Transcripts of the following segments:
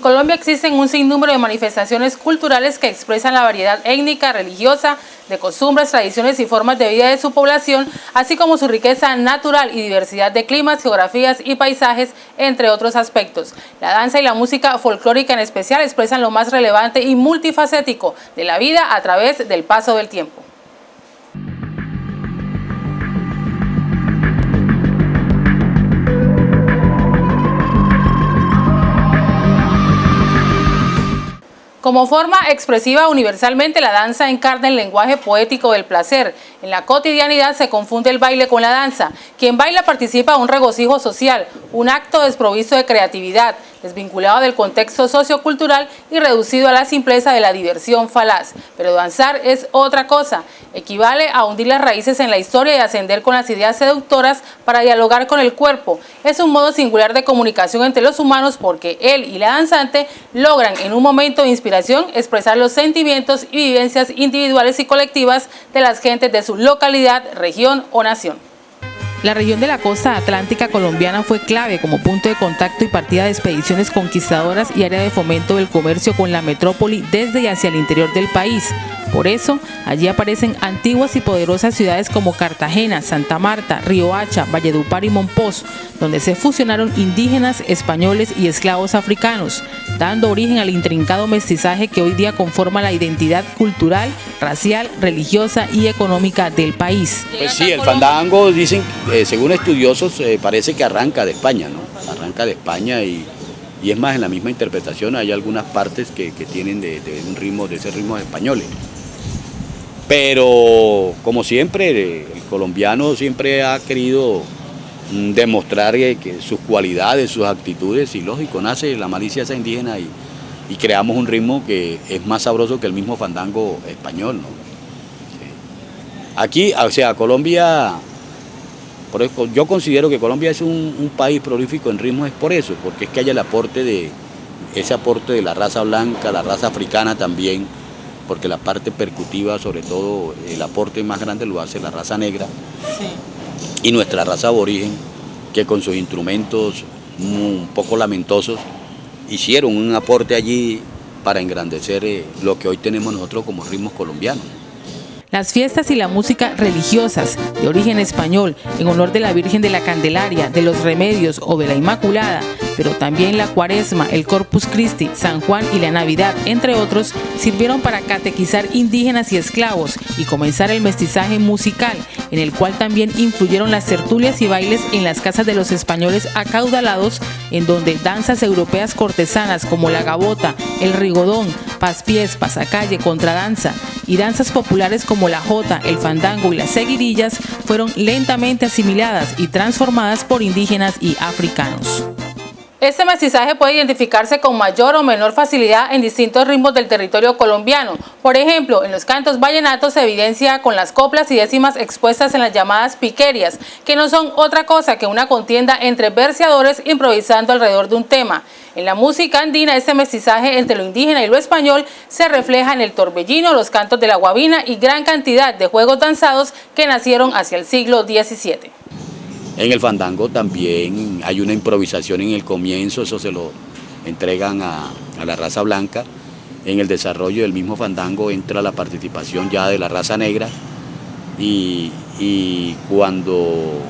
Colombia existen un sinnúmero de manifestaciones culturales que expresan la variedad étnica, religiosa, de costumbres, tradiciones y formas de vida de su población, así como su riqueza natural y diversidad de climas, geografías y paisajes, entre otros aspectos. La danza y la música folclórica en especial expresan lo más relevante y multifacético de la vida a través del paso del tiempo. Como forma expresiva universalmente, la danza encarna el lenguaje poético del placer. En la cotidianidad se confunde el baile con la danza. Quien baila participa de un regocijo social, un acto desprovisto de creatividad, desvinculado del contexto sociocultural y reducido a la simpleza de la diversión falaz. Pero danzar es otra cosa. Equivale a hundir las raíces en la historia y ascender con las ideas seductoras para dialogar con el cuerpo. Es un modo singular de comunicación entre los humanos porque él y la danzante logran en un momento de inspiración expresar los sentimientos y vivencias individuales y colectivas de las gentes de su localidad, región o nación. La región de la costa atlántica colombiana fue clave como punto de contacto y partida de expediciones conquistadoras y área de fomento del comercio con la metrópoli desde y hacia el interior del país. Por eso, allí aparecen antiguas y poderosas ciudades como Cartagena, Santa Marta, Riohacha, Valledupar y Monpós, donde se fusionaron indígenas, españoles y esclavos africanos, dando origen al intrincado mestizaje que hoy día conforma la identidad cultural, racial, religiosa y económica del país. Pues sí, el fandango, dicen, según estudiosos, parece que arranca de España, ¿no? Arranca de España y es más, en la misma interpretación hay algunas partes que tienen de ese ritmo españoles. Pero, como siempre, el colombiano siempre ha querido demostrar que sus cualidades, sus actitudes, y lógico, nace la malicia esa indígena y creamos un ritmo que es más sabroso que el mismo fandango español, ¿no? Aquí, o sea, Colombia, por eso, yo considero que Colombia es un país prolífico en ritmos, es por eso, porque es que hay ese aporte de la raza blanca, la raza africana también, porque la parte percutiva, sobre todo, el aporte más grande lo hace la raza negra, sí, y nuestra raza aborigen, que con sus instrumentos un poco lamentosos, hicieron un aporte allí para engrandecer lo que hoy tenemos nosotros como ritmos colombianos. Las fiestas y la música religiosas de origen español en honor de la Virgen de la Candelaria, de los Remedios o de la Inmaculada, pero también la Cuaresma, el Corpus Christi, San Juan y la Navidad, entre otros, sirvieron para catequizar indígenas y esclavos y comenzar el mestizaje musical, en el cual también influyeron las tertulias y bailes en las casas de los españoles acaudalados, en donde danzas europeas cortesanas como la gabota, el rigodón, paspiés, pasacalle, contradanza y danzas populares como la jota, el fandango y las seguidillas fueron lentamente asimiladas y transformadas por indígenas y africanos. Este mestizaje puede identificarse con mayor o menor facilidad en distintos ritmos del territorio colombiano. Por ejemplo, en los cantos vallenatos se evidencia con las coplas y décimas expuestas en las llamadas piquerias, que no son otra cosa que una contienda entre verseadores improvisando alrededor de un tema. En la música andina, este mestizaje entre lo indígena y lo español se refleja en el torbellino, los cantos de la guabina y gran cantidad de juegos danzados que nacieron hacia el siglo XVII. En el fandango también hay una improvisación en el comienzo, eso se lo entregan a la raza blanca. En el desarrollo del mismo fandango entra la participación ya de la raza negra y cuando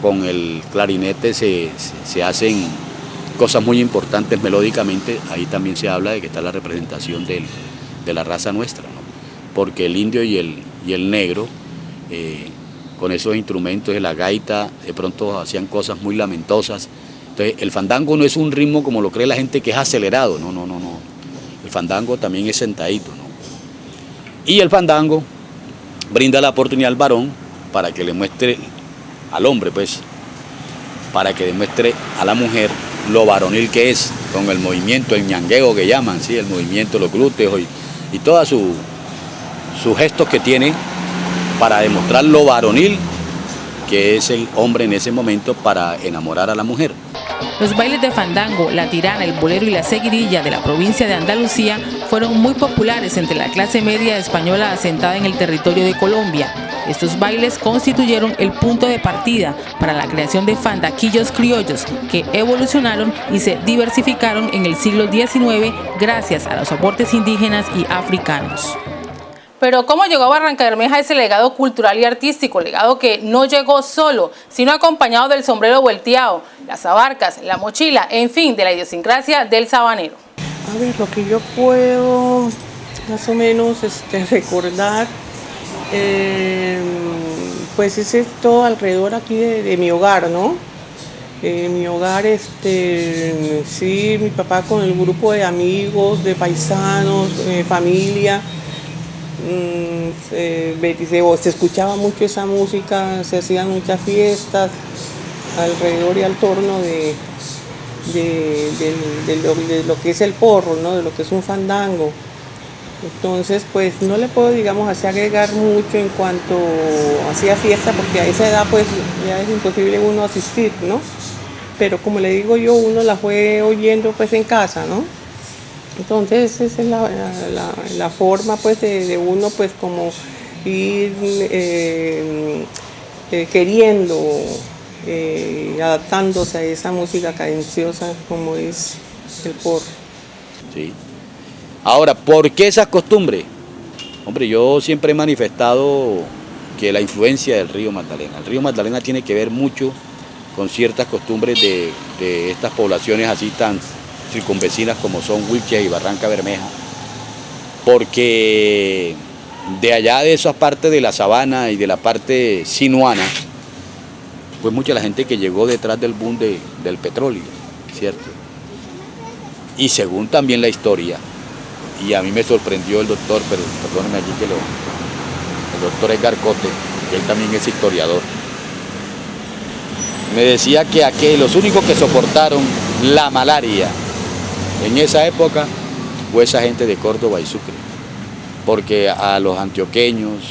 con el clarinete se hacen cosas muy importantes melódicamente, ahí también se habla de que está la representación de la raza nuestra, ¿no? Porque el indio y el negro, con esos instrumentos de la gaita, de pronto hacían cosas muy lamentosas. Entonces, el fandango no es un ritmo como lo cree la gente que es acelerado, no. El fandango también es sentadito, ¿no? Y el fandango brinda la oportunidad al varón para que le muestre al hombre, pues, para que demuestre a la mujer lo varonil que es, con el movimiento, el ñangueo que llaman, ¿sí? El movimiento, los glúteos y todos sus gestos que tiene para demostrar lo varonil que es el hombre en ese momento para enamorar a la mujer. Los bailes de fandango, la tirana, el bolero y la seguidilla de la provincia de Andalucía fueron muy populares entre la clase media española asentada en el territorio de Colombia. Estos bailes constituyeron el punto de partida para la creación de fandaquillos criollos que evolucionaron y se diversificaron en el siglo XIX gracias a los aportes indígenas y africanos. Pero ¿cómo llegó a Barrancabermeja ese legado cultural y artístico? Legado que no llegó solo, sino acompañado del sombrero volteado, las abarcas, la mochila, en fin, de la idiosincrasia del sabanero. A ver, lo que yo puedo más o menos recordar, pues es todo alrededor aquí de mi hogar, ¿no? Mi hogar, sí, mi papá con el grupo de amigos, de paisanos, familia. Se escuchaba mucho esa música, se hacían muchas fiestas alrededor y al torno de lo que es el porro, ¿no? De lo que es un fandango. Entonces, pues no le puedo, digamos, así agregar mucho en cuanto hacía fiesta, porque a esa edad pues ya es imposible uno asistir, ¿no? Pero como le digo yo, uno la fue oyendo pues en casa, ¿no? Entonces esa es la forma pues de uno pues como ir queriendo, adaptándose a esa música cadenciosa como es el porro. Sí. Ahora, ¿por qué esas costumbres? Hombre, yo siempre he manifestado que la influencia del río Magdalena. El río Magdalena tiene que ver mucho con ciertas costumbres de estas poblaciones así tan circunvecinas como son Wilches y Barrancabermeja, porque de allá de esas partes de la sabana y de la parte sinuana, pues mucha la gente que llegó detrás del boom del petróleo, ¿cierto? Y según también la historia, y a mí me sorprendió el doctor, pero perdónenme aquí que el doctor Edgar Cote, que él también es historiador, me decía que los únicos que soportaron la malaria en esa época fue esa gente de Córdoba y Sucre, porque a los antioqueños,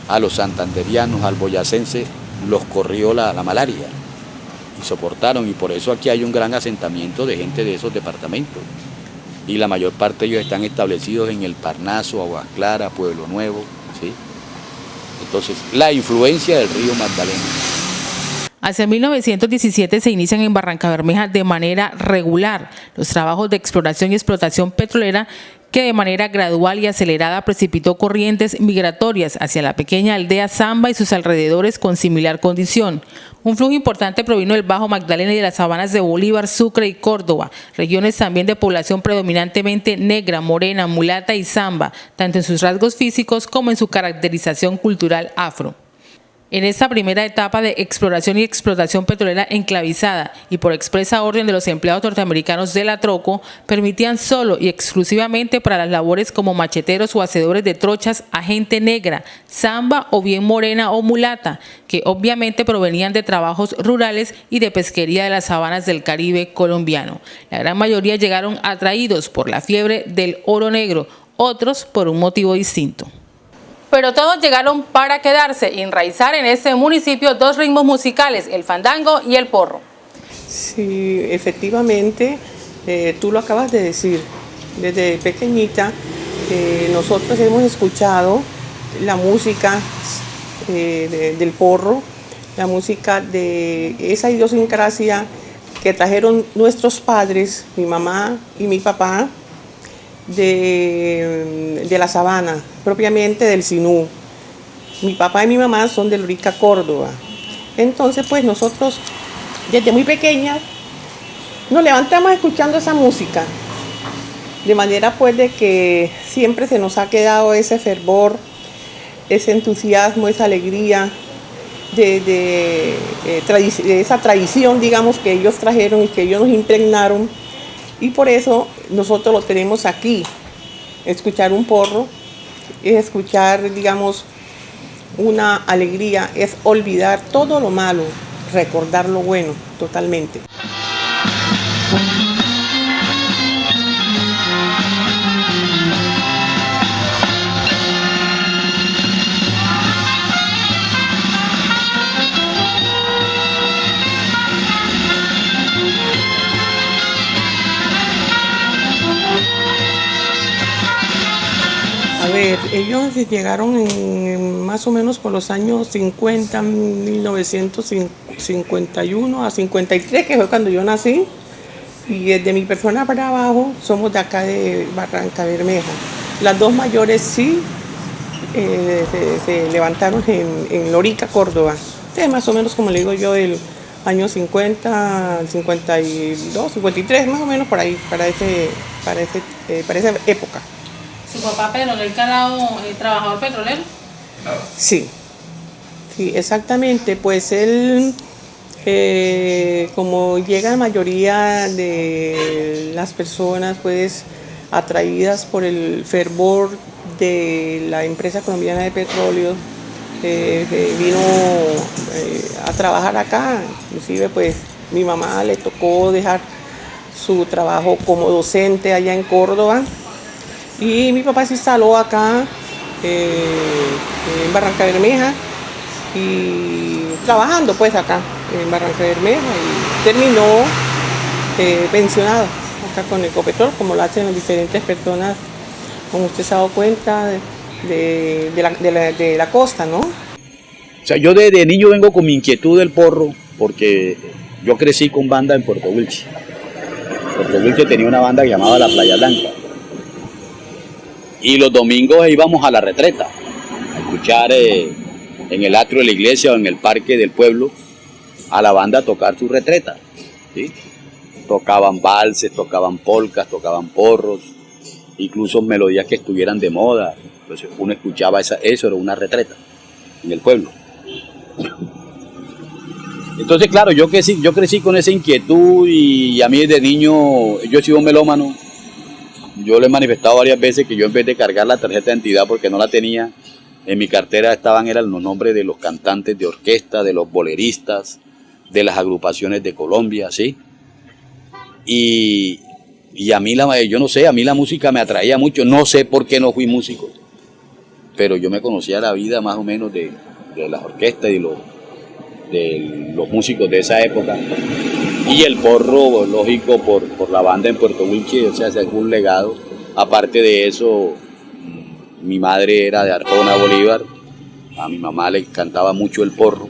a los santanderianos, al boyacense, los corrió la malaria y soportaron, y por eso aquí hay un gran asentamiento de gente de esos departamentos, y la mayor parte de ellos están establecidos en el Parnaso, Aguas Claras, Pueblo Nuevo, ¿sí? Entonces, la influencia del río Magdalena. Hacia 1917 se inician en Barrancabermeja de manera regular los trabajos de exploración y explotación petrolera que de manera gradual y acelerada precipitó corrientes migratorias hacia la pequeña aldea Zamba y sus alrededores con similar condición. Un flujo importante provino del Bajo Magdalena y de las sabanas de Bolívar, Sucre y Córdoba, regiones también de población predominantemente negra, morena, mulata y zamba, tanto en sus rasgos físicos como en su caracterización cultural afro. En esta primera etapa de exploración y explotación petrolera enclavizada y por expresa orden de los empleados norteamericanos de la Troco, permitían solo y exclusivamente para las labores como macheteros o hacedores de trochas a gente negra, zamba o bien morena o mulata, que obviamente provenían de trabajos rurales y de pesquería de las sabanas del Caribe colombiano. La gran mayoría llegaron atraídos por la fiebre del oro negro, otros por un motivo distinto. Pero todos llegaron para quedarse y enraizar en ese municipio dos ritmos musicales, el fandango y el porro. Sí, efectivamente, tú lo acabas de decir, desde pequeñita nosotros hemos escuchado la música del porro, la música de esa idiosincrasia que trajeron nuestros padres, mi mamá y mi papá, de la sabana, propiamente del Sinú. Mi papá y mi mamá son de Lorica, Córdoba. Entonces, pues nosotros, desde muy pequeñas, nos levantamos escuchando esa música. De manera, pues, de que siempre se nos ha quedado ese fervor, ese entusiasmo, esa alegría de esa tradición, digamos, que ellos trajeron y que ellos nos impregnaron. Y por eso nosotros lo tenemos aquí. Escuchar un porro es escuchar, digamos, una alegría, es olvidar todo lo malo, recordar lo bueno, totalmente. ver, ellos llegaron más o menos por los años 50, 1951 a 53, que fue cuando yo nací. Y desde mi persona para abajo somos de acá de Barranca Bermeja. Las dos mayores sí se levantaron en Lorica, Córdoba. Más o menos, como le digo yo, del año 50 al 52, 53, más o menos por ahí, para esa época. ¿Su papá Pedro del Calao, trabajador petrolero? Sí, exactamente. Pues él, como llega la mayoría de las personas, pues atraídas por el fervor de la empresa colombiana de petróleo, vino a trabajar acá. Inclusive pues mi mamá le tocó dejar su trabajo como docente allá en Córdoba y mi papá se instaló acá en Barranca Bermeja y trabajando pues acá en Barranca Bermeja y terminó pensionado acá con Ecopetrol, como lo hacen las diferentes personas, como usted se ha dado cuenta, de la costa, ¿no? O sea, yo desde niño vengo con mi inquietud del porro, porque yo crecí con banda en Puerto Wilche. Puerto Wilche tenía una banda llamada La Playa Blanca. Y los domingos íbamos a la retreta, a escuchar en el atrio de la iglesia o en el parque del pueblo a la banda tocar su retreta, ¿sí? Tocaban valses, tocaban polcas, tocaban porros, incluso melodías que estuvieran de moda. Entonces uno escuchaba eso era una retreta en el pueblo. Entonces, claro, yo crecí con esa inquietud y a mí desde niño, yo he sido un melómano. Yo le he manifestado varias veces que yo, en vez de cargar la tarjeta de identidad porque no la tenía, en mi cartera eran los nombres de los cantantes de orquesta, de los boleristas, de las agrupaciones de Colombia, ¿sí? Y a mí yo no sé, a mí la música me atraía mucho. No sé por qué no fui músico, pero yo me conocía la vida más o menos de las orquestas y de los músicos de esa época. Y el porro, lógico, por la banda en Puerto Wilche, o sea, es un legado. Aparte de eso, mi madre era de Arjona, Bolívar. A mi mamá le encantaba mucho el porro.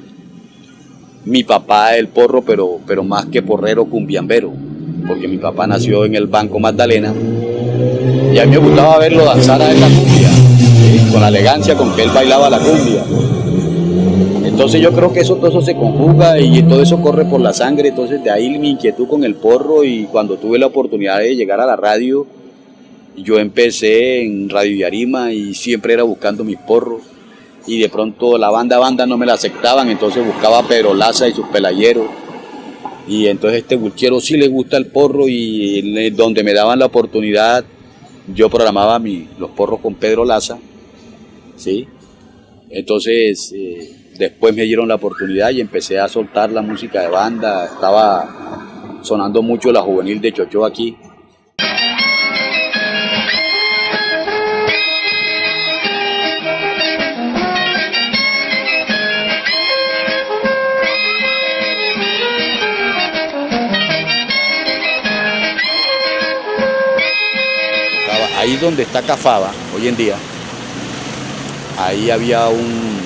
Mi papá el porro, pero más que porrero, cumbiambero, porque mi papá nació en el Banco Magdalena. Y a mí me gustaba verlo danzar a esa cumbia, ¿sí? Con la elegancia con que él bailaba la cumbia. Entonces yo creo que todo eso se conjuga y todo eso corre por la sangre. Entonces de ahí mi inquietud con el porro, y cuando tuve la oportunidad de llegar a la radio, yo empecé en Radio Yarima y siempre era buscando mis porros, y de pronto la banda no me la aceptaban, entonces buscaba a Pedro Laza y sus pelayeros, y entonces este bulchero sí le gusta el porro, y donde me daban la oportunidad yo programaba los porros con Pedro Laza, ¿sí? Entonces después me dieron la oportunidad y empecé a soltar la música de banda. Estaba sonando mucho la juvenil de Chocho aquí. Ahí donde está Cafaba, hoy en día, ahí había un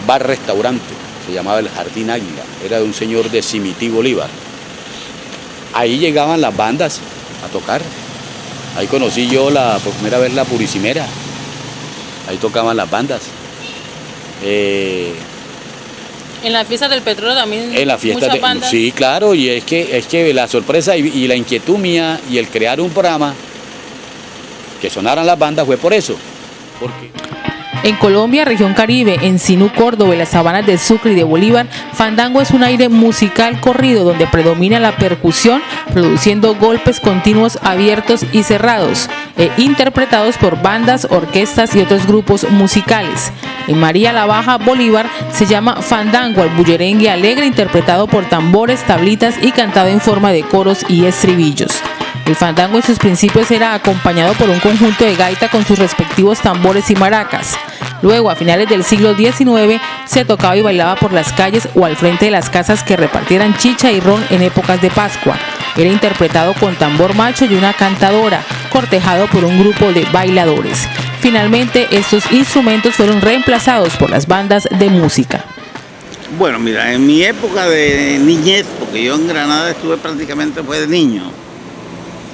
bar-restaurante, se llamaba el Jardín Águila, era de un señor de Cimití, Bolívar. Ahí llegaban las bandas a tocar. Ahí conocí yo por primera vez la Puricimera. Ahí tocaban las bandas. En la fiesta del petróleo también. En la fiesta muchas bandas. Sí, claro, y es que la sorpresa y la inquietud mía y el crear un programa que sonaran las bandas fue por eso. Porque en Colombia, región Caribe, en Sinú, Córdoba y las sabanas de Sucre y de Bolívar, fandango es un aire musical corrido donde predomina la percusión, produciendo golpes continuos abiertos y cerrados, interpretados por bandas, orquestas y otros grupos musicales. En María la Baja, Bolívar, se llama fandango al bullerengue alegre interpretado por tambores, tablitas y cantado en forma de coros y estribillos. El fandango en sus principios era acompañado por un conjunto de gaita con sus respectivos tambores y maracas. Luego, a finales del siglo XIX, se tocaba y bailaba por las calles o al frente de las casas que repartieran chicha y ron en épocas de Pascua. Era interpretado con tambor macho y una cantadora, cortejado por un grupo de bailadores. Finalmente, estos instrumentos fueron reemplazados por las bandas de música. Bueno, mira, en mi época de niñez, porque yo en Granada estuve prácticamente fue de niño,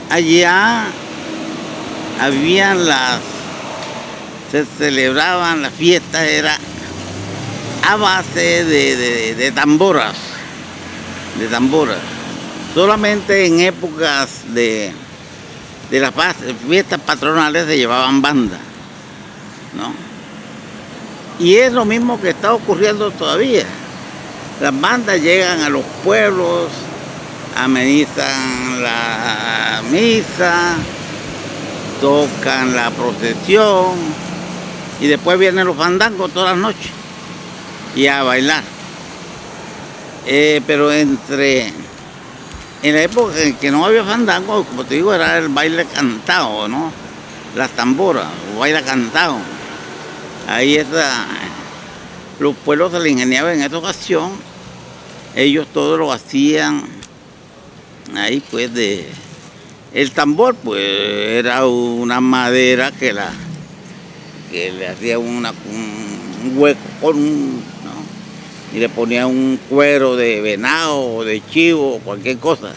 allá se celebraban las fiestas, era a base de tamboras, Solamente en épocas de las fiestas patronales se llevaban bandas, ¿no? Y es lo mismo que está ocurriendo todavía. Las bandas llegan a los pueblos, amenizan la misa, tocan la procesión y después vienen los fandangos todas las noches y a bailar. Pero en la época en que no había fandango, como te digo, era el baile cantado, ¿no? Las tamboras, o baile cantado. Ahí los pueblos se les ingeniaban en esta ocasión, ellos todos lo hacían ahí pues el tambor pues era una madera que le hacía un hueco ¿no? Y le ponía un cuero de venado o de chivo o cualquier cosa.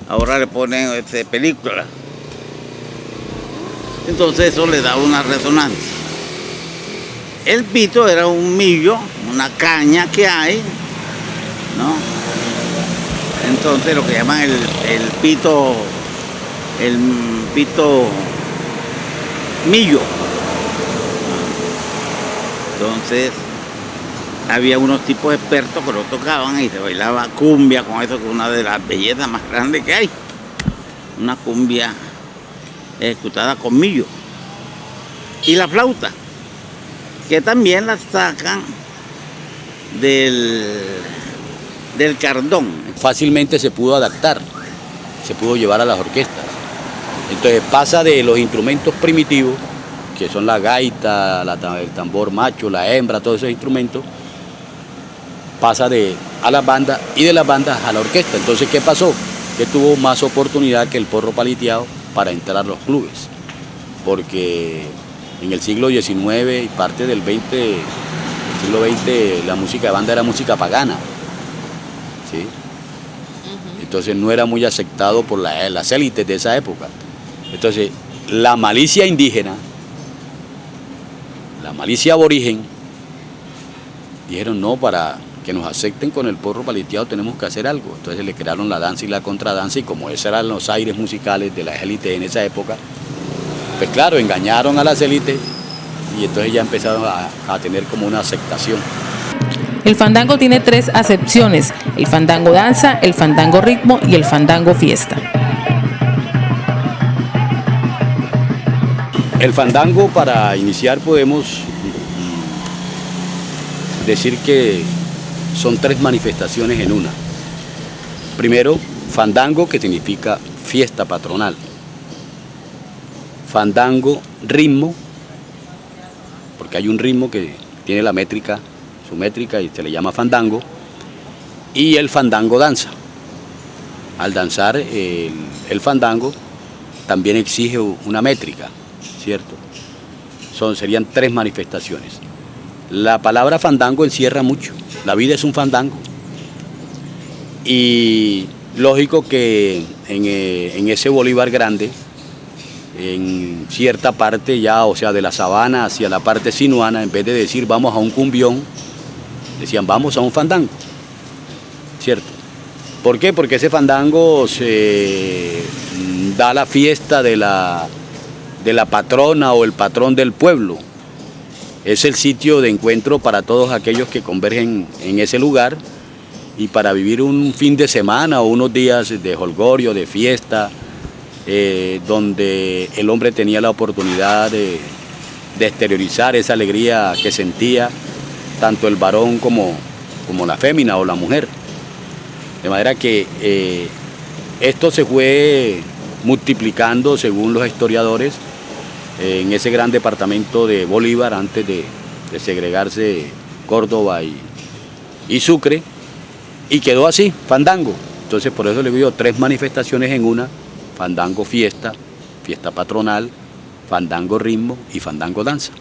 Ahora le ponen película. Entonces eso le daba una resonancia. El pito era un millo, una caña que hay, ¿no? Entonces lo que llaman el pito millo. Entonces había unos tipos expertos que lo tocaban y se bailaba cumbia con eso, que es una de las bellezas más grandes que hay. Una cumbia ejecutada con millo. Y la flauta, que también la sacan del cardón. Fácilmente se pudo adaptar, se pudo llevar a las orquestas. Entonces pasa de los instrumentos primitivos, que son la gaita, el tambor macho, la hembra, todos esos instrumentos, pasa a las bandas y de las bandas a la orquesta. Entonces, ¿qué pasó? Que tuvo más oportunidad que el porro paliteado para entrar a los clubes, porque en el siglo XIX y parte del siglo XX, la música de banda era música pagana, ¿sí? Entonces no era muy aceptado por las élites de esa época. Entonces, la malicia indígena, la malicia aborigen, dijeron no, para que nos acepten con el porro paliteado tenemos que hacer algo. Entonces le crearon la danza y la contradanza, y como esos eran los aires musicales de las élites en esa época, pues claro, engañaron a las élites y entonces ya empezaron a tener como una aceptación. El fandango tiene 3 acepciones: el fandango danza, el fandango ritmo y el fandango fiesta. El fandango, para iniciar, podemos decir que son 3 manifestaciones en una. Primero, fandango, que significa fiesta patronal. Fandango ritmo, porque hay un ritmo que tiene la métrica, su métrica, y se le llama fandango. Y el fandango danza. Al danzar el fandango también exige una métrica, ¿cierto? Serían 3 manifestaciones. La palabra fandango encierra mucho. La vida es un fandango. Y lógico que en ese Bolívar grande, en cierta parte ya, o sea, de la sabana hacia la parte sinuana, en vez de decir vamos a un cumbión, decían vamos a un fandango, ¿cierto? ¿Por qué? Porque ese fandango se da la fiesta de la patrona o el patrón del pueblo. Es el sitio de encuentro para todos aquellos que convergen en ese lugar y para vivir un fin de semana o unos días de jolgorio, de fiesta, donde el hombre tenía la oportunidad de exteriorizar esa alegría que sentía tanto el varón como la fémina o la mujer. De manera que esto se fue multiplicando, según los historiadores, en ese gran departamento de Bolívar antes de segregarse Córdoba y Sucre, y quedó así, fandango. Entonces por eso le digo 3 manifestaciones en una: fandango fiesta, fiesta patronal, fandango ritmo y fandango danza.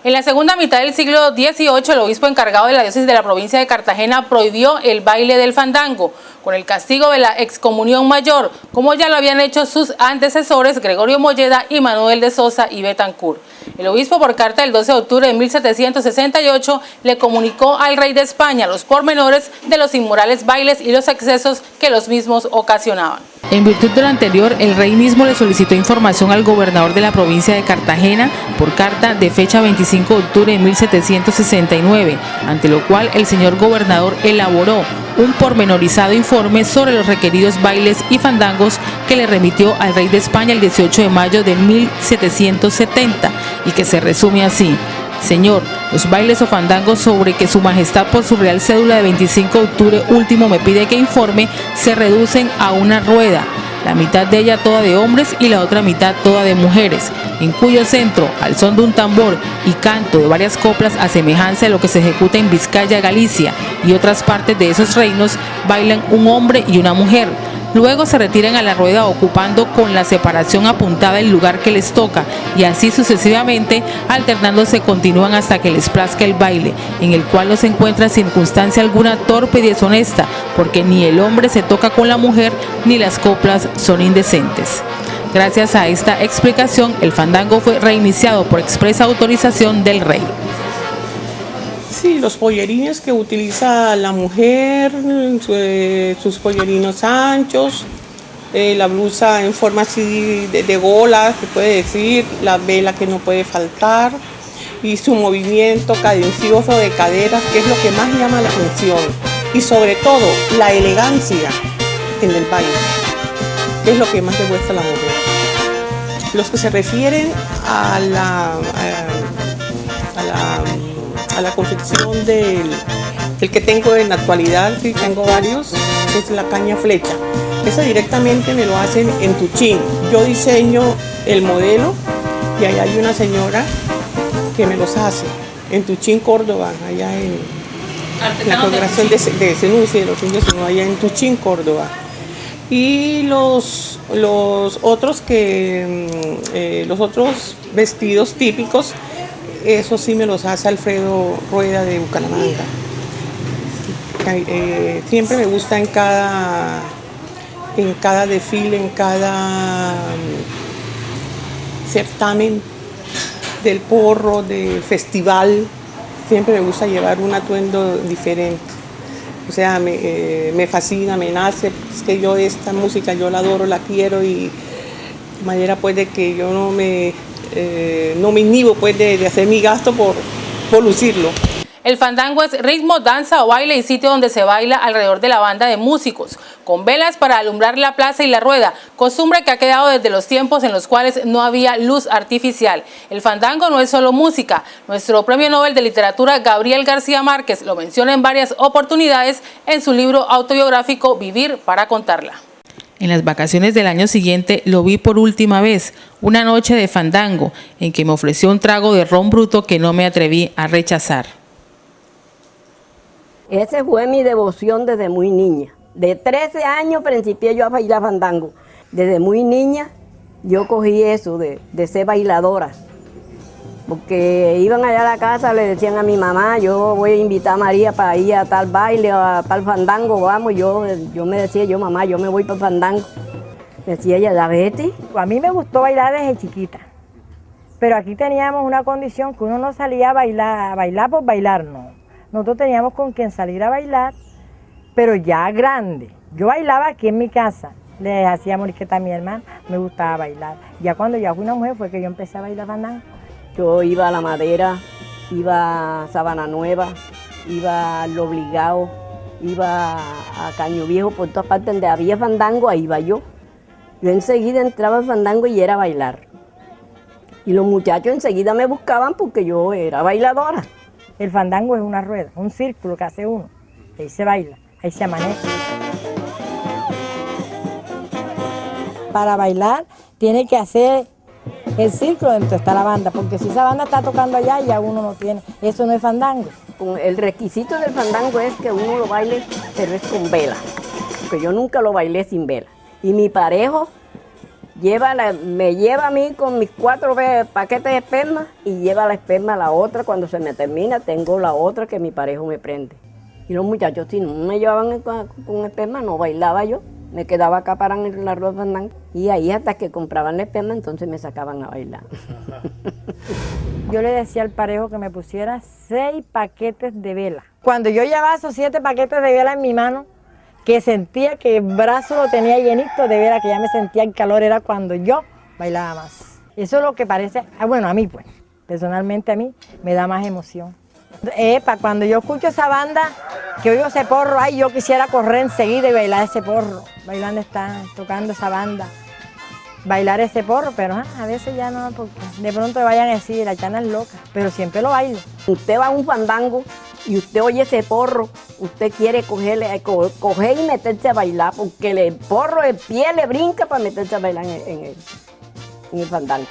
En la segunda mitad del siglo XVIII, el obispo encargado de la diócesis de la provincia de Cartagena prohibió el baile del fandango, con el castigo de la excomunión mayor, como ya lo habían hecho sus antecesores Gregorio Molleda y Manuel de Sosa y Betancourt. El obispo, por carta del 12 de octubre de 1768, le comunicó al rey de España los pormenores de los inmorales bailes y los excesos que los mismos ocasionaban. En virtud de lo anterior, el rey mismo le solicitó información al gobernador de la provincia de Cartagena por carta de fecha 25 de octubre de 1769, ante lo cual el señor gobernador elaboró un pormenorizado informe sobre los requeridos bailes y fandangos que le remitió al rey de España el 18 de mayo de 1770 y que se resume así: Señor, los bailes o fandangos sobre que su majestad por su real cédula de 25 de octubre último me pide que informe se reducen a una rueda, la mitad de ella toda de hombres y la otra mitad toda de mujeres, en cuyo centro, al son de un tambor y canto de varias coplas a semejanza de lo que se ejecuta en Vizcaya, Galicia y otras partes de esos reinos, bailan un hombre y una mujer. Luego se retiran a la rueda ocupando con la separación apuntada el lugar que les toca y así sucesivamente, alternándose continúan hasta que les plazca el baile, en el cual no se encuentra circunstancia alguna torpe y deshonesta, porque ni el hombre se toca con la mujer ni las coplas son indecentes. Gracias a esta explicación, el fandango fue reiniciado por expresa autorización del rey. Sí, los pollerines que utiliza la mujer, sus pollerinos anchos, la blusa en forma así de gola, se puede decir, la vela que no puede faltar, y su movimiento cadencioso de caderas, que es lo que más llama la atención, y sobre todo la elegancia en el baile, que es lo que más demuestra la mujer. Los que se refieren a la confección del que tengo en la actualidad, sí tengo varios, es la caña flecha. Esa directamente me lo hacen en Tuchín. Yo diseño el modelo y ahí hay una señora que me los hace en Tuchín, Córdoba, allá en la congregación de Senuncia, de los indios, allá en Tuchín, Córdoba. Y los otros vestidos típicos, eso sí me los hace Alfredo Rueda de Bucaramanga. Siempre me gusta en cada desfile, en cada certamen del porro, del festival, siempre me gusta llevar un atuendo diferente. O sea, me fascina, me nace, es que yo esta música yo la adoro, la quiero, y de manera pues de que yo no me inhibo pues de hacer mi gasto por lucirlo. El fandango es ritmo, danza o baile y sitio donde se baila alrededor de la banda de músicos, con velas para alumbrar la plaza y la rueda, costumbre que ha quedado desde los tiempos en los cuales no había luz artificial. El fandango no es solo música. Nuestro premio Nobel de Literatura Gabriel García Márquez lo menciona en varias oportunidades en su libro autobiográfico Vivir para contarla. En las vacaciones del año siguiente lo vi por última vez, una noche de fandango, en que me ofreció un trago de ron bruto que no me atreví a rechazar. Esa fue mi devoción desde muy niña. De 13 años principié yo a bailar fandango. Desde muy niña yo cogí eso de ser bailadora. Porque iban allá a la casa, le decían a mi mamá, yo voy a invitar a María para ir a tal baile, a tal fandango, vamos. Yo me decía, mamá, yo me voy para el fandango. Me decía ella, ¿ya vete? A mí me gustó bailar desde chiquita. Pero aquí teníamos una condición que uno no salía a bailar por bailar, no. Nosotros teníamos con quien salir a bailar, pero ya grande. Yo bailaba aquí en mi casa, le hacía moriqueta a mi hermana, me gustaba bailar. Ya cuando ya fui una mujer fue que yo empecé a bailar fandango. Yo iba a La Madera, iba a Sabana Nueva, iba al Obligado, iba a Caño Viejo, por todas partes donde había fandango, ahí iba yo. Yo enseguida entraba al fandango y era a bailar. Y los muchachos enseguida me buscaban porque yo era bailadora. El fandango es una rueda, un círculo que hace uno. Ahí se baila, ahí se amanece. Para bailar tiene que hacer el círculo donde está la banda, porque si esa banda está tocando allá, ya uno no tiene. Eso no es fandango. El requisito del fandango es que uno lo baile, pero es con vela. Porque yo nunca lo bailé sin vela. Y mi parejo me lleva a mí con mis 4 paquetes de esperma y lleva la esperma a la otra. Cuando se me termina, tengo la otra que mi pareja me prende. Y los muchachos, si no me llevaban con esperma, no bailaba yo. Me quedaba acá parada en la rueda fandango. Y ahí hasta que compraban la esperma, entonces me sacaban a bailar. Yo le decía al parejo que me pusiera 6 paquetes de vela. Cuando yo llevaba esos 7 paquetes de vela en mi mano, que sentía que el brazo lo tenía llenito de vela, que ya me sentía el calor, era cuando yo bailaba más. Eso es lo que parece, bueno, a mí pues, personalmente a mí, me da más emoción. Cuando yo escucho esa banda, que oigo ese porro, ay, yo quisiera correr enseguida y bailar ese porro. Bailando está, tocando esa banda. Bailar ese porro, pero a veces ya no, porque de pronto vayan a decir, la chana es loca, pero siempre lo bailo. Usted va a un fandango y usted oye ese porro, usted quiere coger y meterse a bailar, porque el porro, el pie le brinca para meterse a bailar en el fandango.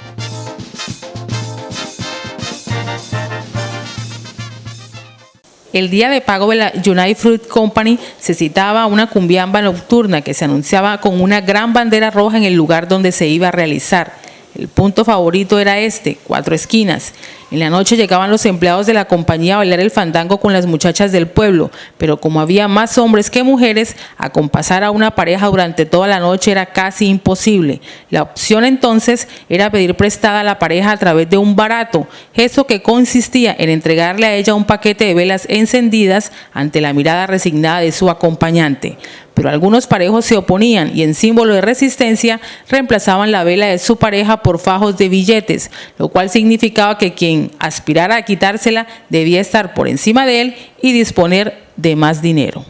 El día de pago de la United Fruit Company se citaba una cumbiamba nocturna que se anunciaba con una gran bandera roja en el lugar donde se iba a realizar. El punto favorito era 4 esquinas. En la noche llegaban los empleados de la compañía a bailar el fandango con las muchachas del pueblo, pero como había más hombres que mujeres, acompasar a una pareja durante toda la noche era casi imposible. La opción entonces era pedir prestada a la pareja a través de un barato, gesto que consistía en entregarle a ella un paquete de velas encendidas ante la mirada resignada de su acompañante. Pero algunos parejos se oponían y en símbolo de resistencia reemplazaban la vela de su pareja por fajos de billetes, lo cual significaba que quien aspirara a quitársela debía estar por encima de él y disponer de más dinero.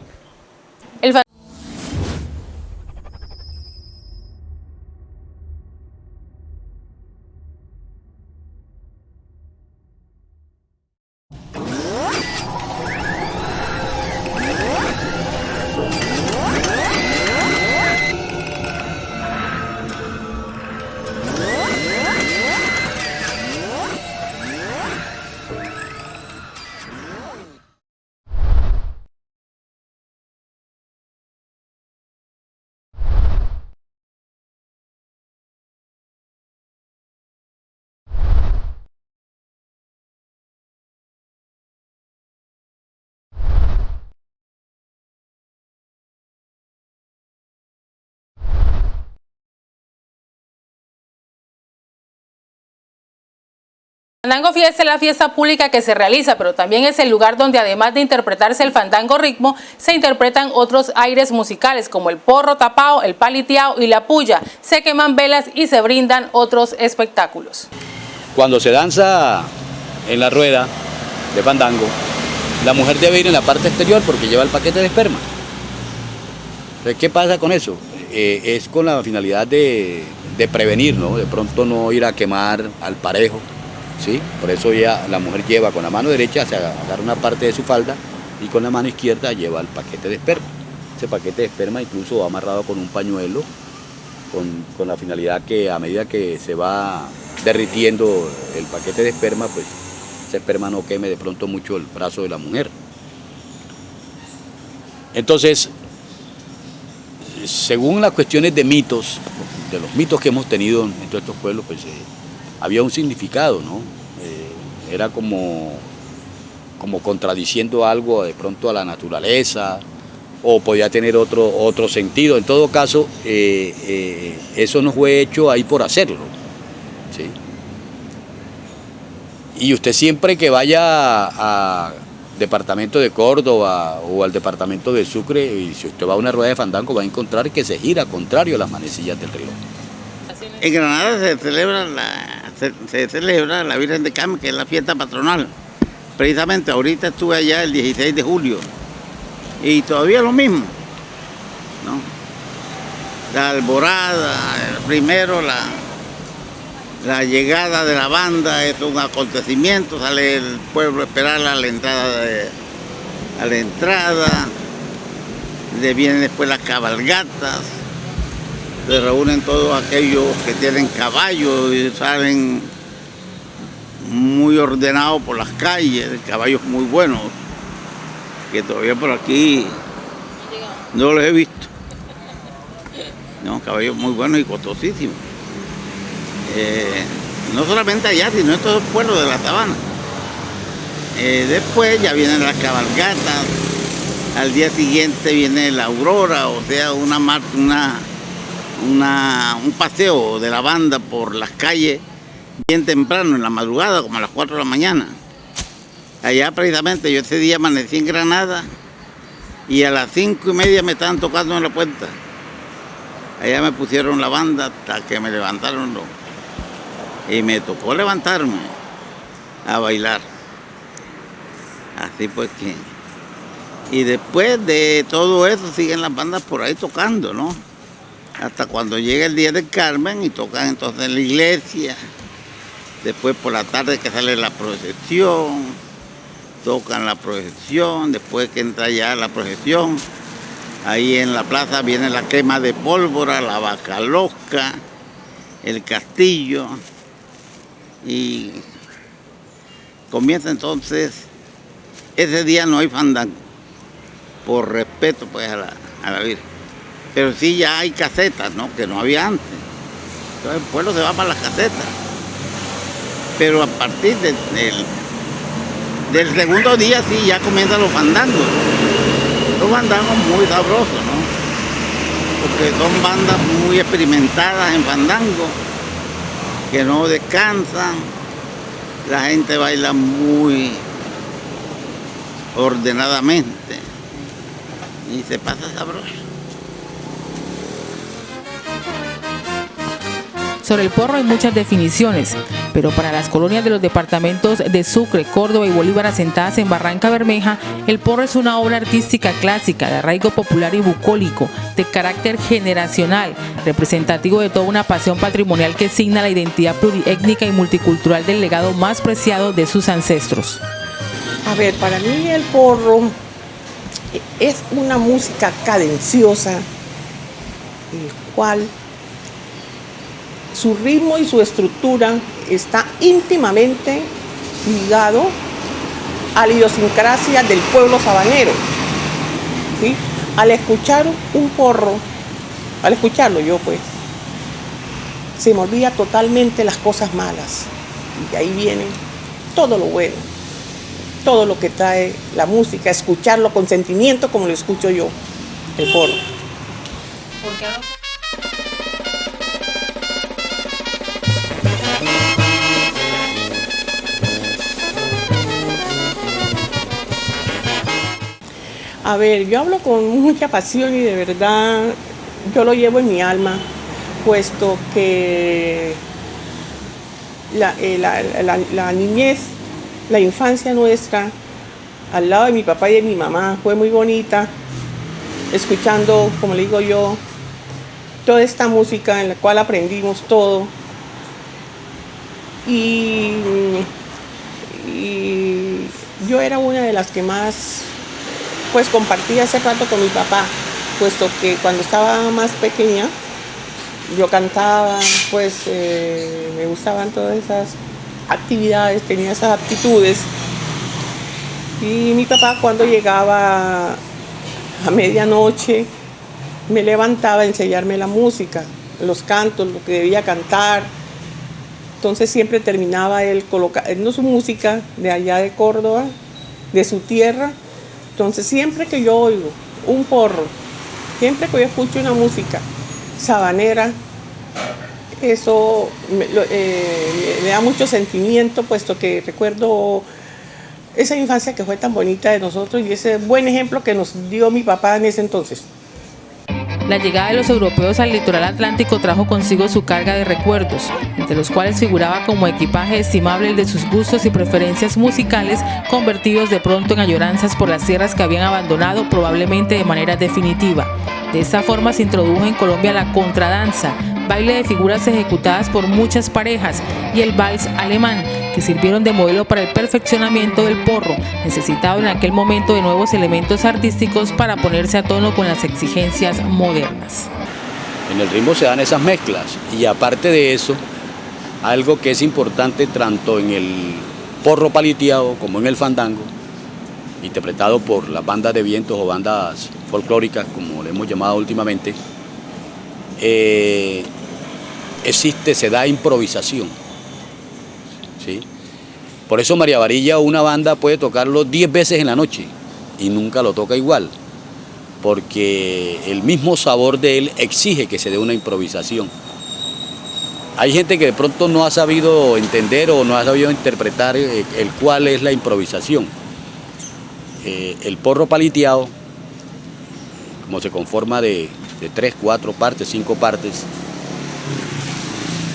Fandango Fiesta es la fiesta pública que se realiza, pero también es el lugar donde además de interpretarse el fandango ritmo, se interpretan otros aires musicales como el porro tapao, el paliteao y la puya. Se queman velas y se brindan otros espectáculos. Cuando se danza en la rueda de fandango, la mujer debe ir en la parte exterior porque lleva el paquete de esperma. Entonces, ¿qué pasa con eso? Es con la finalidad de prevenir, ¿no? De pronto no ir a quemar al parejo. ¿Sí? Por eso la mujer lleva con la mano derecha, se agarra una parte de su falda y con la mano izquierda lleva el paquete de esperma. Ese paquete de esperma incluso va amarrado con un pañuelo, con la finalidad que a medida que se va derritiendo el paquete de esperma, pues ese esperma no queme de pronto mucho el brazo de la mujer. Entonces, según las cuestiones de mitos, de los mitos que hemos tenido en todos estos pueblos, pues había un significado, ¿no? Era como contradiciendo algo de pronto a la naturaleza, o podía tener otro sentido. En todo caso, eso no fue hecho ahí por hacerlo, ¿sí? Y usted siempre que vaya a departamento de Córdoba o al departamento de Sucre, y si usted va a una rueda de fandango, va a encontrar que se gira contrario a las manecillas del reloj. En Granada se celebra la Virgen de Carmen, que es la fiesta patronal. Precisamente ahorita estuve allá el 16 de julio y todavía lo mismo, ¿no? La alborada, primero la llegada de la banda es un acontecimiento, sale el pueblo a esperar a la entrada, vienen después las cabalgatas. Se reúnen todos aquellos que tienen caballos y salen muy ordenados por las calles, caballos muy buenos, que todavía por aquí no los he visto. No, caballos muy buenos y costosísimos. no solamente allá, sino en todos los pueblos de la sabana. Después ya vienen las cabalgatas, al día siguiente viene la aurora, o sea, un paseo de la banda por las calles bien temprano, en la madrugada, como a las 4 de la mañana. Allá precisamente yo ese día amanecí en Granada y a las 5:30 me estaban tocando en la puerta. Allá me pusieron la banda hasta que me levantaron y me tocó levantarme a bailar. Así pues que... Y después de todo eso siguen las bandas por ahí tocando, ¿no? Hasta cuando llega el día del Carmen y tocan entonces en la iglesia. Después por la tarde que sale la procesión, tocan la procesión, después que entra ya la procesión, ahí en la plaza viene la quema de pólvora, la vaca loca, el castillo, y comienza entonces, ese día no hay fandango, por respeto pues a la Virgen, pero sí ya hay casetas, ¿no? Que no había antes, entonces el pueblo se va para las casetas. Pero a partir del segundo día sí ya comienzan los fandangos. Los fandangos muy sabrosos, ¿no? Porque son bandas muy experimentadas en fandango, que no descansan. La gente baila muy ordenadamente y se pasa sabroso. Sobre el porro hay muchas definiciones, pero para las colonias de los departamentos de Sucre, Córdoba y Bolívar asentadas en Barranca Bermeja, el porro es una obra artística clásica de arraigo popular y bucólico, de carácter generacional, representativo de toda una pasión patrimonial que signa la identidad pluriétnica y multicultural del legado más preciado de sus ancestros. A ver, para mí el porro es una música cadenciosa, el cual su ritmo y su estructura está íntimamente ligado a la idiosincrasia del pueblo sabanero, ¿sí? Al escuchar un porro, al escucharlo yo pues, se me olvida totalmente las cosas malas y de ahí viene todo lo bueno, todo lo que trae la música, escucharlo con sentimiento como lo escucho yo, el porro. ¿Por qué no? A ver, yo hablo con mucha pasión y de verdad yo lo llevo en mi alma, puesto que la niñez, la infancia nuestra, al lado de mi papá y de mi mamá, fue muy bonita, escuchando, como le digo yo, toda esta música en la cual aprendimos todo. Y yo era una de las que más pues compartí hace rato con mi papá, puesto que cuando estaba más pequeña yo cantaba, pues me gustaban todas esas actividades, tenía esas aptitudes. Y mi papá cuando llegaba a medianoche me levantaba a enseñarme la música, los cantos, lo que debía cantar. Entonces siempre terminaba él colocando su música de allá de Córdoba, de su tierra. Entonces siempre que yo oigo un porro, siempre que yo escucho una música sabanera, eso me da mucho sentimiento, puesto que recuerdo esa infancia que fue tan bonita de nosotros y ese buen ejemplo que nos dio mi papá en ese entonces. La llegada de los europeos al litoral atlántico trajo consigo su carga de recuerdos, entre los cuales figuraba como equipaje estimable el de sus gustos y preferencias musicales, convertidos de pronto en añoranzas por las tierras que habían abandonado probablemente de manera definitiva. De esta forma se introdujo en Colombia la contradanza, baile de figuras ejecutadas por muchas parejas, y el vals alemán, que sirvieron de modelo para el perfeccionamiento del porro, necesitado en aquel momento de nuevos elementos artísticos para ponerse a tono con las exigencias modernas. En el ritmo se dan esas mezclas y aparte de eso, algo que es importante tanto en el porro paliteado como en el fandango, interpretado por las bandas de vientos o bandas folclóricas, como le hemos llamado últimamente, se da improvisación, ¿sí? Por eso María Varilla, una banda puede tocarlo 10 veces en la noche y nunca lo toca igual, porque el mismo sabor de él exige que se dé una improvisación. Hay gente que de pronto no ha sabido entender o no ha sabido interpretar el cuál es la improvisación. El porro paliteado, como se conforma de 3, 4 partes, 5 partes,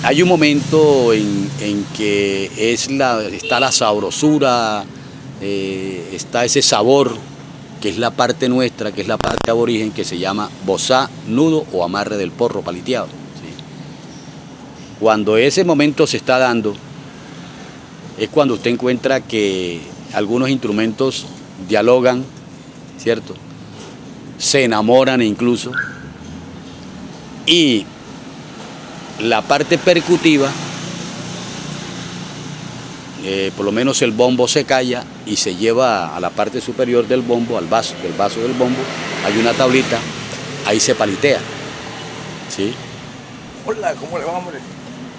hay un momento en que está la sabrosura, está ese sabor, que es la parte nuestra, que es la parte aborigen, que se llama bozá, nudo o amarre del porro paliteado, ¿sí? Cuando ese momento se está dando, es cuando usted encuentra que algunos instrumentos dialogan, ¿cierto? Se enamoran incluso, y la parte percutiva, por lo menos el bombo se calla y se lleva a la parte superior del bombo, del vaso del bombo, hay una tablita, ahí se palitea, ¿sí? Hola, ¿cómo le va, hombre?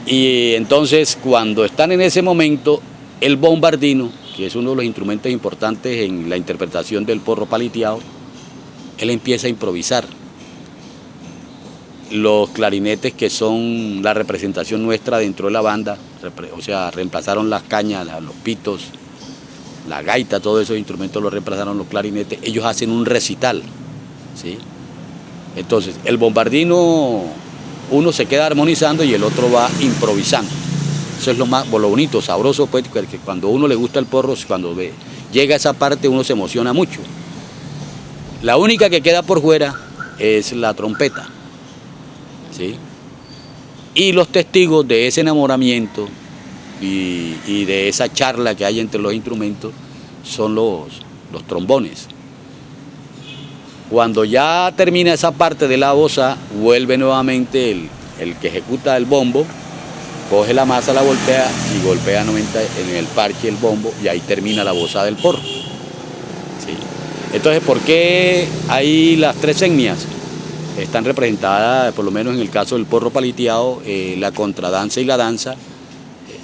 Y entonces cuando están en ese momento, el bombardino, que es uno de los instrumentos importantes en la interpretación del porro paliteado, él empieza a improvisar. Los clarinetes, que son la representación nuestra dentro de la banda, o sea, reemplazaron las cañas, los pitos, la gaita, todos esos instrumentos los reemplazaron los clarinetes, ellos hacen un recital, ¿sí? Entonces, el bombardino, uno se queda armonizando y el otro va improvisando. Eso es lo bonito, sabroso, pues, que cuando a uno le gusta el porro, cuando llega a esa parte uno se emociona mucho. La única que queda por fuera es la trompeta, ¿sí? Y los testigos de ese enamoramiento y de esa charla que hay entre los instrumentos son los trombones. Cuando ya termina esa parte de la bozá, vuelve nuevamente el que ejecuta el bombo, coge la masa, la golpea y golpea nuevamente en el parche el bombo, y ahí termina la bozá del porro, ¿sí? Entonces, ¿por qué ahí las 3 etnias están representadas, por lo menos en el caso del porro paliteado, la contradanza y la danza?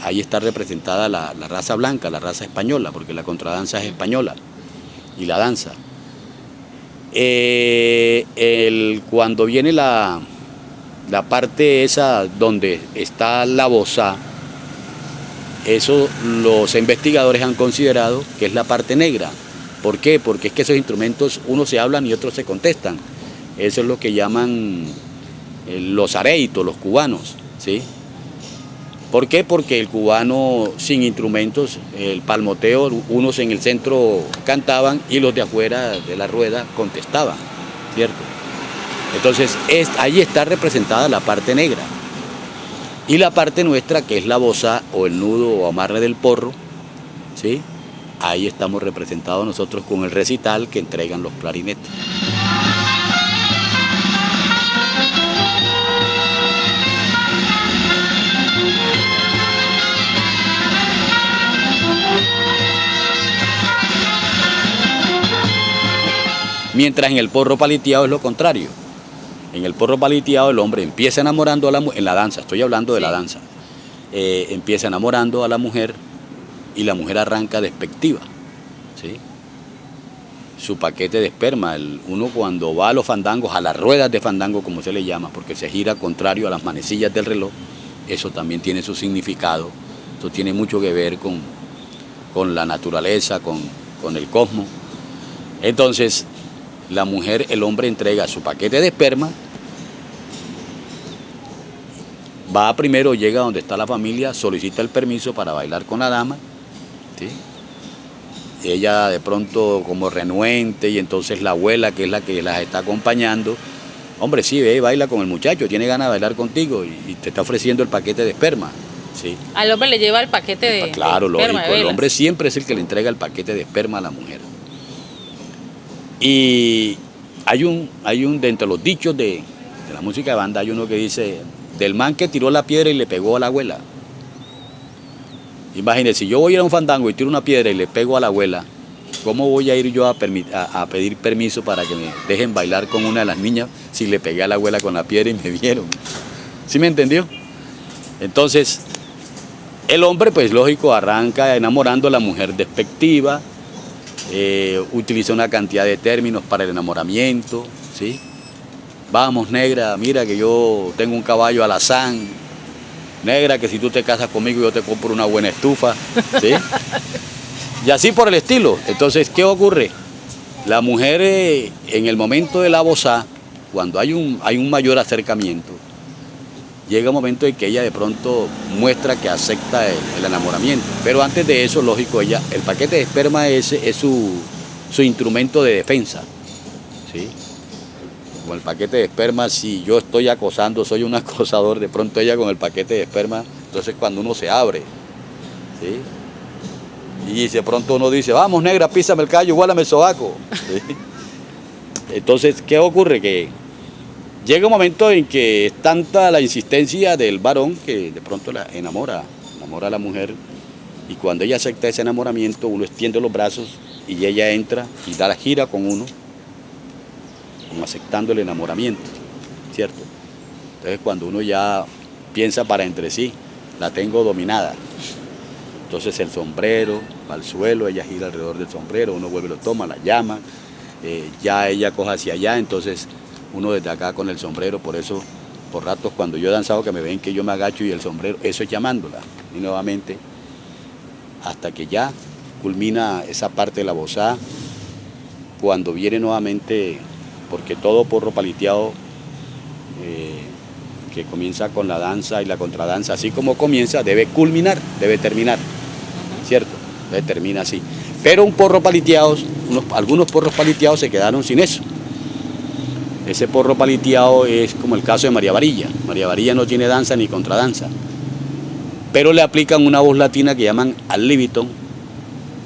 Ahí está representada la raza blanca, la raza española, porque la contradanza es española y la danza. Cuando viene la parte esa donde está la bozá, eso los investigadores han considerado que es la parte negra. ¿Por qué? Porque es que esos instrumentos, unos se hablan y otros se contestan. Eso es lo que llaman los areitos, los cubanos, ¿sí? ¿Por qué? Porque el cubano sin instrumentos, el palmoteo, unos en el centro cantaban y los de afuera de la rueda contestaban, ¿cierto? Entonces, ahí está representada la parte negra. Y la parte nuestra, que es la bozá o el nudo o amarre del porro, ¿sí? Ahí estamos representados nosotros con el recital que entregan los clarinetes. Mientras en el porro paliteado es lo contrario. En el porro paliteado el hombre empieza enamorando a la mujer, en la danza, estoy hablando de la danza, empieza enamorando a la mujer y la mujer arranca despectiva, ¿sí? Su paquete de esperma, uno cuando va a los fandangos, a las ruedas de fandango como se le llama, porque se gira contrario a las manecillas del reloj, eso también tiene su significado, eso tiene mucho que ver con la naturaleza, con el cosmos. Entonces, la mujer, el hombre entrega su paquete de esperma, va primero, llega donde está la familia, solicita el permiso para bailar con la dama, ¿sí? Ella de pronto como renuente, y entonces la abuela, que es la que las está acompañando, hombre, sí, ve, baila con el muchacho, tiene ganas de bailar contigo y te está ofreciendo el paquete de esperma, ¿sí? Al hombre le lleva el paquete de Claro, de esperma, lógico, el hombre siempre es el que le entrega el paquete de esperma a la mujer. Y hay un de entre los dichos de la música de banda, hay uno que dice, del man que tiró la piedra y le pegó a la abuela. Imagínense, si yo voy a ir a un fandango y tiro una piedra y le pego a la abuela, ¿cómo voy a ir yo a pedir permiso para que me dejen bailar con una de las niñas si le pegué a la abuela con la piedra y me vieron? ¿Sí me entendió? Entonces, el hombre, pues lógico, arranca enamorando a la mujer despectiva, utiliza una cantidad de términos para el enamoramiento, ¿sí? Vamos, negra, mira que yo tengo un caballo alazán, negra, que si tú te casas conmigo yo te compro una buena estufa, ¿sí? Y así por el estilo. Entonces, ¿qué ocurre? La mujer en el momento de la bozá, cuando hay un mayor acercamiento, llega un momento en que ella de pronto muestra que acepta el enamoramiento. Pero antes de eso, lógico, el paquete de esperma es su instrumento de defensa, ¿sí? Con el paquete de esperma, si yo estoy acosando, soy un acosador, de pronto ella con el paquete de esperma, entonces cuando uno se abre, ¿sí? Y de pronto uno dice, vamos negra, písame el callo, igualame el sobaco, ¿sí? Entonces, ¿qué ocurre? Que llega un momento en que es tanta la insistencia del varón que de pronto la enamora a la mujer, y cuando ella acepta ese enamoramiento, uno extiende los brazos y ella entra y da la gira con uno, como aceptando el enamoramiento, ¿cierto? Entonces cuando uno ya piensa para entre sí, la tengo dominada, entonces el sombrero va al suelo, ella gira alrededor del sombrero, uno vuelve, lo toma, la llama, ya ella coja hacia allá, entonces uno desde acá con el sombrero, por eso por ratos cuando yo he danzado que me ven que yo me agacho y el sombrero, eso es llamándola, y nuevamente hasta que ya culmina esa parte de la bozá, cuando viene nuevamente, porque todo porro paliteado que comienza con la danza y la contradanza, así como comienza, debe culminar, debe terminar, ¿cierto? Entonces termina así. Pero un porro paliteado, algunos porros paliteados se quedaron sin eso. Ese porro paliteado es como el caso de María Varilla. María Varilla no tiene danza ni contradanza, pero le aplican una voz latina que llaman al libitum,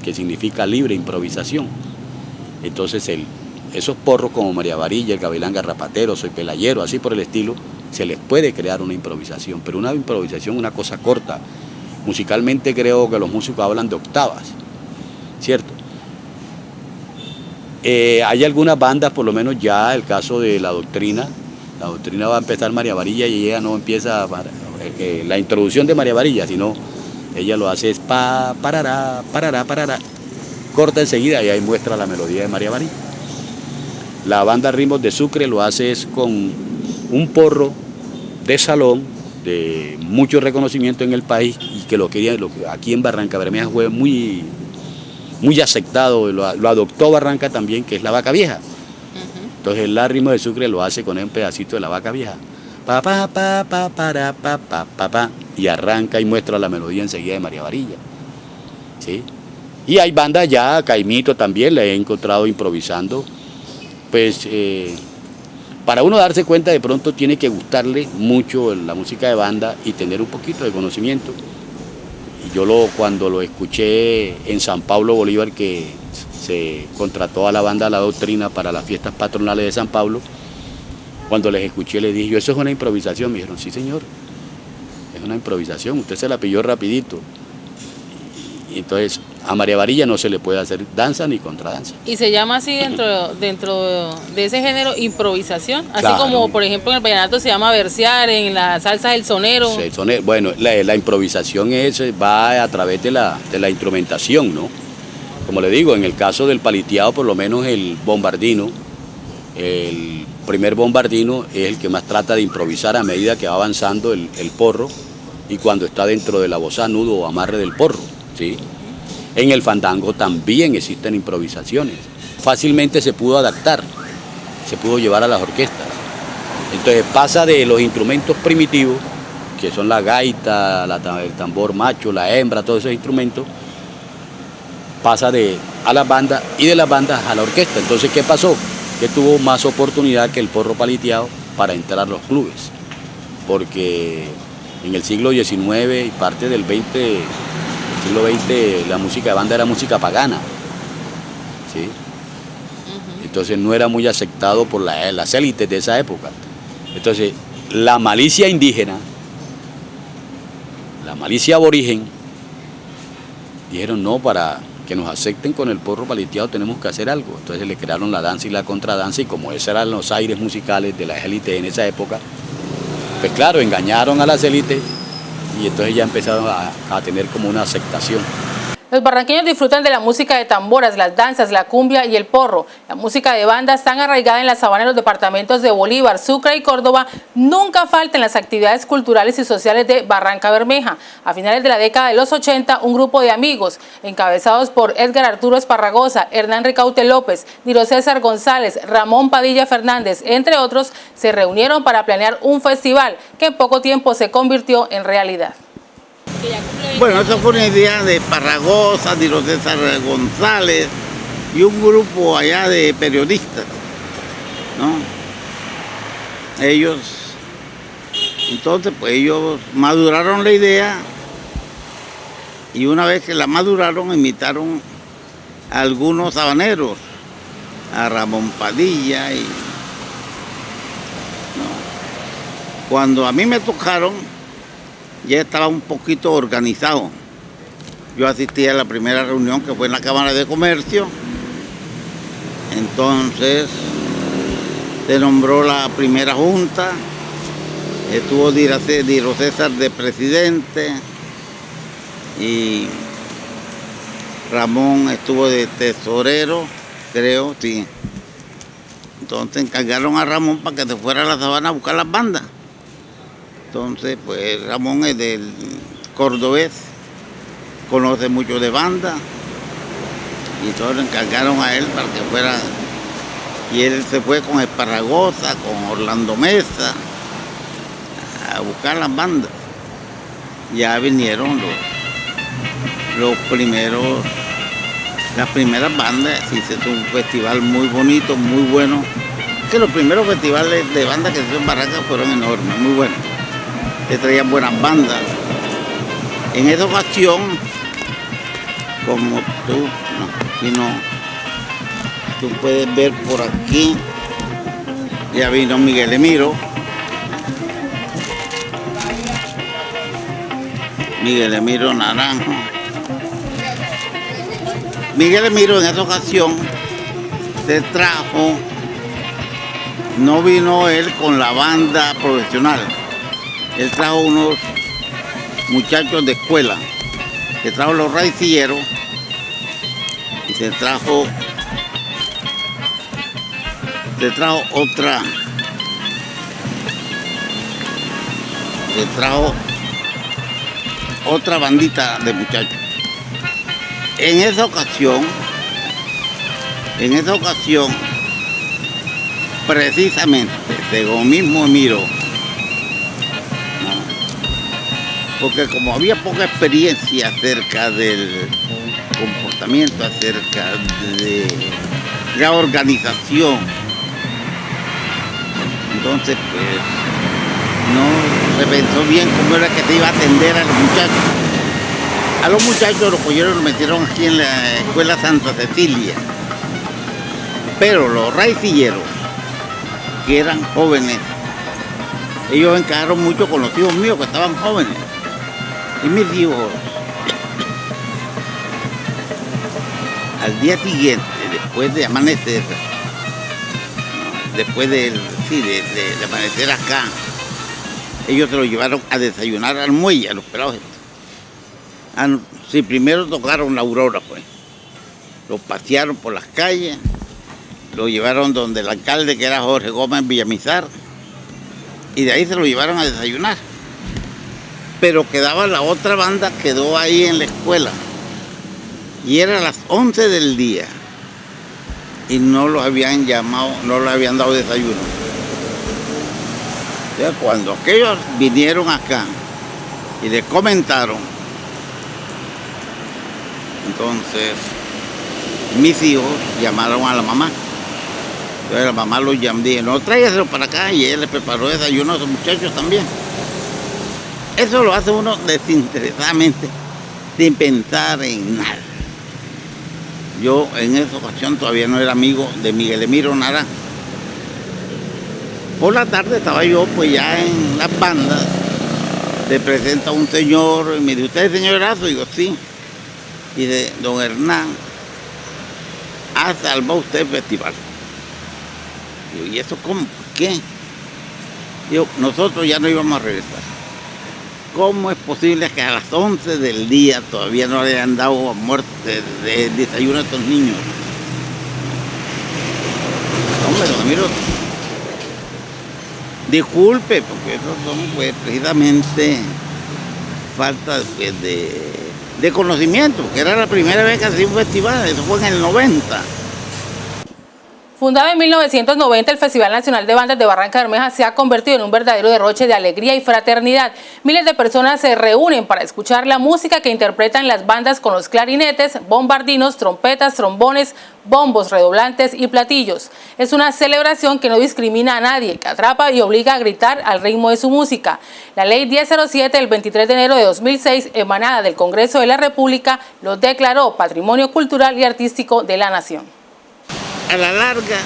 que significa libre improvisación. Entonces esos porros como María Varilla, el Gavilán Garrapatero, Soy Pelayero, así por el estilo, se les puede crear una improvisación, pero una improvisación, una cosa corta. Musicalmente creo que los músicos hablan de octavas, ¿cierto? Hay algunas bandas, por lo menos ya el caso de La Doctrina va a empezar María Varilla y ella no empieza la introducción de María Varilla, sino ella lo hace es parará, corta enseguida y ahí muestra la melodía de María Varilla. La banda Ritmos de Sucre lo hace es con un porro de salón de mucho reconocimiento en el país y que aquí en Barranca Bermeja fue muy aceptado, lo adoptó Barranca también, que es la vaca vieja. Entonces el Ritmos de Sucre lo hace con un pedacito de la vaca vieja. Y arranca y muestra la melodía enseguida de María Varilla, ¿sí? Y hay bandas ya, Caimito también, la he encontrado improvisando, pues para uno darse cuenta de pronto tiene que gustarle mucho la música de banda y tener un poquito de conocimiento. Y yo cuando lo escuché en San Pablo Bolívar, que se contrató a la banda La Doctrina para las fiestas patronales de San Pablo, cuando les escuché les dije, ¿eso es una improvisación? Me dijeron, sí señor, es una improvisación, usted se la pilló rapidito. Y entonces a María Varilla no se le puede hacer danza ni contradanza. ¿Y se llama así dentro de ese género improvisación? Así claro. Como por ejemplo en el vallenato se llama versear, en la salsa el sonero. Sí, bueno, la improvisación va a través de la instrumentación, ¿no? Como le digo, en el caso del paliteado, por lo menos el bombardino, el primer bombardino es el que más trata de improvisar a medida que va avanzando el porro y cuando está dentro de la bozá, nudo o amarre del porro, ¿sí? En el fandango también existen improvisaciones. Fácilmente se pudo adaptar, se pudo llevar a las orquestas. Entonces pasa de los instrumentos primitivos, que son la gaita, el tambor macho, la hembra, todos esos instrumentos, pasa a las bandas y de las bandas a la orquesta. Entonces, ¿qué pasó? Que tuvo más oportunidad que el porro paliteado para entrar a los clubes, porque en el siglo XIX y parte del siglo XX la música de banda era música pagana, ¿sí? Entonces no era muy aceptado por las élites de esa época. Entonces la malicia indígena, la malicia aborigen, dijeron no, para que nos acepten con el porro paliteado tenemos que hacer algo. Entonces le crearon la danza y la contradanza y como esos eran los aires musicales de las élites en esa época, pues claro, engañaron a las élites y entonces ya empezaron a tener como una aceptación. Los barranqueños disfrutan de la música de tamboras, las danzas, la cumbia y el porro. La música de banda tan arraigada en la sabana de los departamentos de Bolívar, Sucre y Córdoba nunca falta en las actividades culturales y sociales de Barranca Bermeja. A finales de la década de los 80, un grupo de amigos, encabezados por Edgar Arturo Esparragosa, Hernán Ricaute López, Niro César González, Ramón Padilla Fernández, entre otros, se reunieron para planear un festival que en poco tiempo se convirtió en realidad. Bueno, esa fue una idea de Esparragosa, Niro César González y un grupo allá de periodistas, ¿no? Entonces pues ellos maduraron la idea y una vez que la maduraron invitaron a algunos sabaneros, a Ramón Padilla y... ¿no? Cuando a mí me tocaron, ya estaba un poquito organizado. Yo asistí a la primera reunión que fue en la Cámara de Comercio. Entonces se nombró la primera junta, estuvo Niro César de presidente y Ramón estuvo de tesorero, creo, sí. Entonces encargaron a Ramón para que se fuera a la sabana a buscar las bandas. Entonces, pues Ramón es del cordobés, conoce mucho de banda, y entonces le encargaron a él para que fuera, y él se fue con Esparragosa, con Orlando Mesa, a buscar las bandas. Ya vinieron los primeros, las primeras bandas, y se hizo un festival muy bonito, muy bueno, que los primeros festivales de banda que se hizo en Barranca fueron enormes, muy buenos. Que traían buenas bandas. En esa ocasión, como tú puedes ver por aquí, ya vino Miguel Emiro. Miguel Emiro Naranjo. Miguel Emiro en esa ocasión se trajo, no vino él con la banda profesional. Él trajo unos muchachos de escuela, que trajo los raicilleros y se trajo otra bandita de muchachos. En esa ocasión, precisamente, según mismo Emiro, porque como había poca experiencia acerca del comportamiento, acerca de la organización, entonces pues no se pensó bien cómo era que se iba a atender a los muchachos. A los muchachos los cogieron y los metieron aquí en la escuela Santa Cecilia, pero los raicilleros, que eran jóvenes, ellos encajaron mucho con los hijos míos que estaban jóvenes. Y mis hijos, al día siguiente, después de amanecer, después de amanecer acá, ellos se los llevaron a desayunar al muelle, a los pelados. Sí, primero tocaron la aurora, pues. Los pasearon por las calles, los llevaron donde el alcalde, que era Jorge Gómez Villamizar, y de ahí se los llevaron a desayunar. Pero quedaba la otra banda, quedó ahí en la escuela. Y era a las 11 del día. Y no los habían llamado, no les habían dado desayuno. Entonces, cuando aquellos vinieron acá y les comentaron, entonces mis hijos llamaron a la mamá. Entonces la mamá los llamó, dije, no, tráigaselo para acá, y él les preparó desayuno a esos muchachos también. Eso lo hace uno desinteresadamente, sin pensar en nada. Yo en esa ocasión todavía no era amigo de Miguel Emiro Naranjo. Por la tarde estaba yo pues ya en las bandas, se presenta un señor y me dice, ¿usted es el señor Erazo? Y digo, sí. Y dice, don Hernán, ha salvado usted el festival. Digo, ¿y eso cómo? ¿Por qué? Digo, nosotros ya no íbamos a regresar. ¿cómo es posible que a las 11 del día todavía no le hayan dado muerte de desayuno a estos niños? Hombre, don Ramiro, disculpe, porque eso son pues, precisamente falta pues, de conocimiento, que era la primera vez que hacía un festival, eso fue en el 90. Fundado en 1990, el Festival Nacional de Bandas de Barranca Bermeja se ha convertido en un verdadero derroche de alegría y fraternidad. Miles de personas se reúnen para escuchar la música que interpretan las bandas con los clarinetes, bombardinos, trompetas, trombones, bombos, redoblantes y platillos. Es una celebración que no discrimina a nadie, que atrapa y obliga a gritar al ritmo de su música. La Ley 1007 del 23 de enero de 2006, emanada del Congreso de la República, lo declaró Patrimonio Cultural y Artístico de la Nación. A la larga,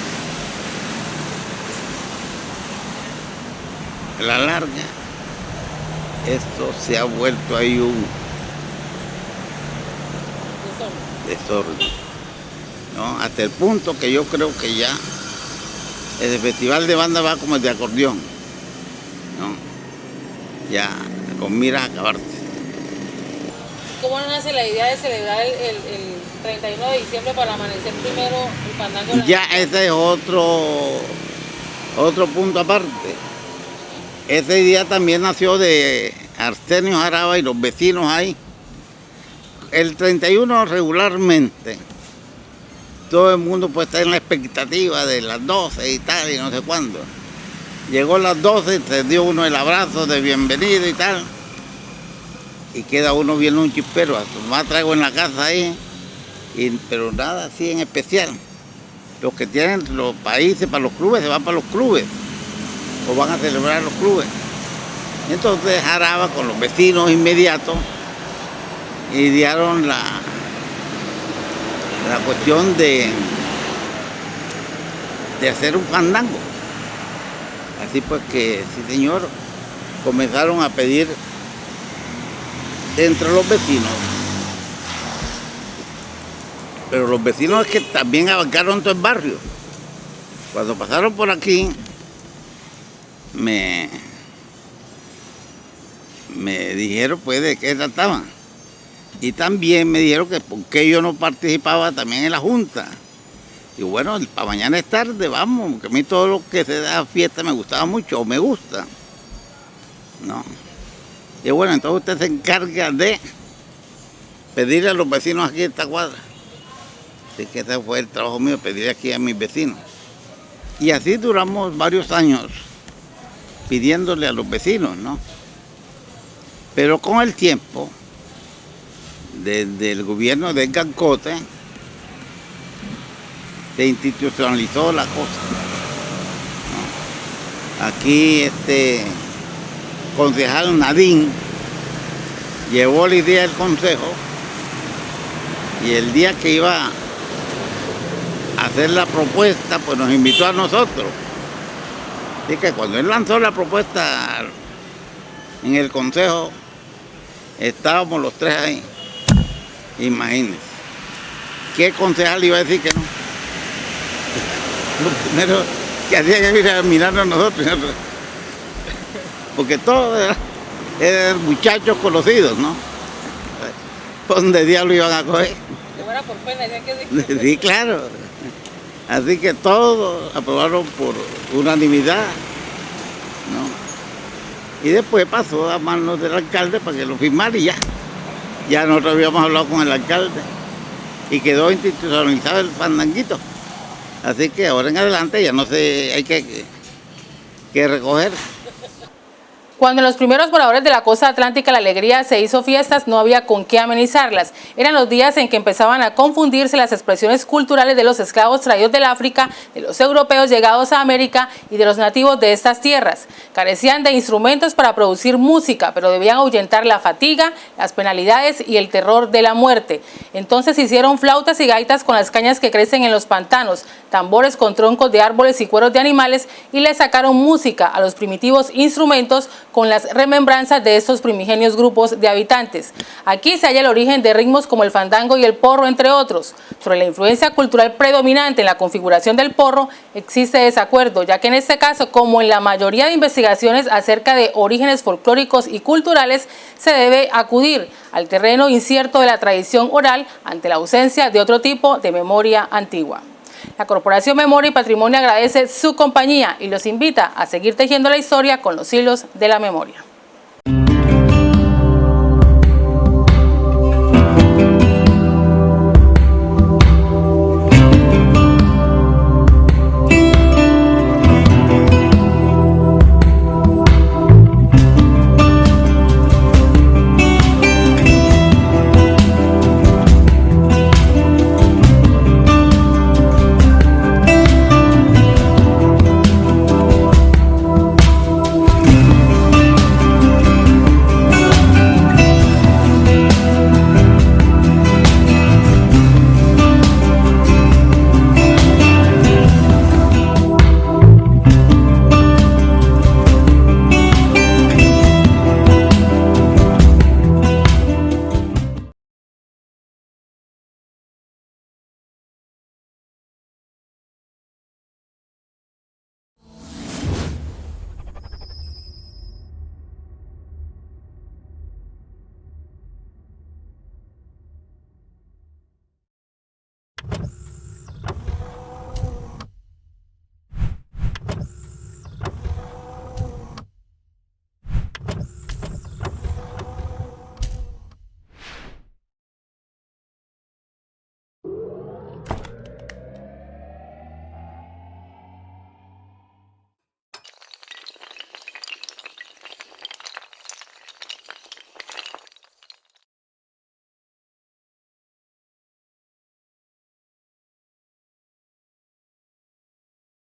esto se ha vuelto ahí un desorden, ¿no? Hasta el punto que yo creo que ya el festival de banda va como el de acordeón, ¿no? Ya con miras a acabarse. ¿Cómo nace la idea de celebrar el 31 de diciembre para amanecer primero el fandango? Ya ese es otro punto aparte. Ese día también nació de Arsenio Jaraba y los vecinos ahí. El 31 regularmente todo el mundo pues está en la expectativa de las 12 y tal y no sé cuándo. Llegó a las 12, se dio uno el abrazo de bienvenido y tal. Y queda uno viendo un chispero, más traigo en la casa ahí, pero nada así en especial. Los que tienen los países para los clubes se van para los clubes, o van a celebrar los clubes. Entonces Jaraba con los vecinos inmediatos idearon la cuestión de hacer un fandango. Así pues que, sí señor, comenzaron a pedir entre los vecinos, pero los vecinos es que también abarcaron todo el barrio. Cuando pasaron por aquí me dijeron pues de qué trataban y también me dijeron que por qué yo no participaba también en la junta. Y bueno, para mañana es tarde, vamos, porque a mí todo lo que se da fiesta me gustaba mucho, o me gusta, ¿no? Y bueno, entonces usted se encarga de pedirle a los vecinos aquí de esta cuadra. Así que ese fue el trabajo mío, pedirle aquí a mis vecinos. Y así duramos varios años pidiéndole a los vecinos, ¿no? Pero con el tiempo, desde el gobierno de Edgar Cote, se institucionalizó la cosa, ¿no? Aquí concejal Nadín llevó la idea del consejo y el día que iba a hacer la propuesta, pues nos invitó a nosotros. Así que cuando él lanzó la propuesta en el consejo, estábamos los tres ahí. Imagínense. ¿Qué concejal iba a decir que no? Lo primero que hacía era mirarnos a nosotros. Porque todos eran muchachos conocidos, ¿no? ¿Dónde diablos iban a coger? Que fuera por pena, decían que sí. Sí, claro. Así que todos aprobaron por unanimidad, ¿no? Y después pasó a manos del alcalde para que lo firmara y ya. Ya nosotros habíamos hablado con el alcalde y quedó institucionalizado el fandanguito. Así que ahora en adelante ya no sé, hay que recoger. Cuando en los primeros moradores de la costa atlántica la alegría se hizo fiestas, no había con qué amenizarlas. Eran los días en que empezaban a confundirse las expresiones culturales de los esclavos traídos del África, de los europeos llegados a América y de los nativos de estas tierras. Carecían de instrumentos para producir música, pero debían ahuyentar la fatiga, las penalidades y el terror de la muerte. Entonces hicieron flautas y gaitas con las cañas que crecen en los pantanos, tambores con troncos de árboles y cueros de animales y le sacaron música a los primitivos instrumentos con las remembranzas de estos primigenios grupos de habitantes. Aquí se halla el origen de ritmos como el fandango y el porro, entre otros. Sobre la influencia cultural predominante en la configuración del porro existe desacuerdo, ya que en este caso, como en la mayoría de investigaciones acerca de orígenes folclóricos y culturales, se debe acudir al terreno incierto de la tradición oral ante la ausencia de otro tipo de memoria antigua. La Corporación Memoria y Patrimonio agradece su compañía y los invita a seguir tejiendo la historia con los hilos de la memoria.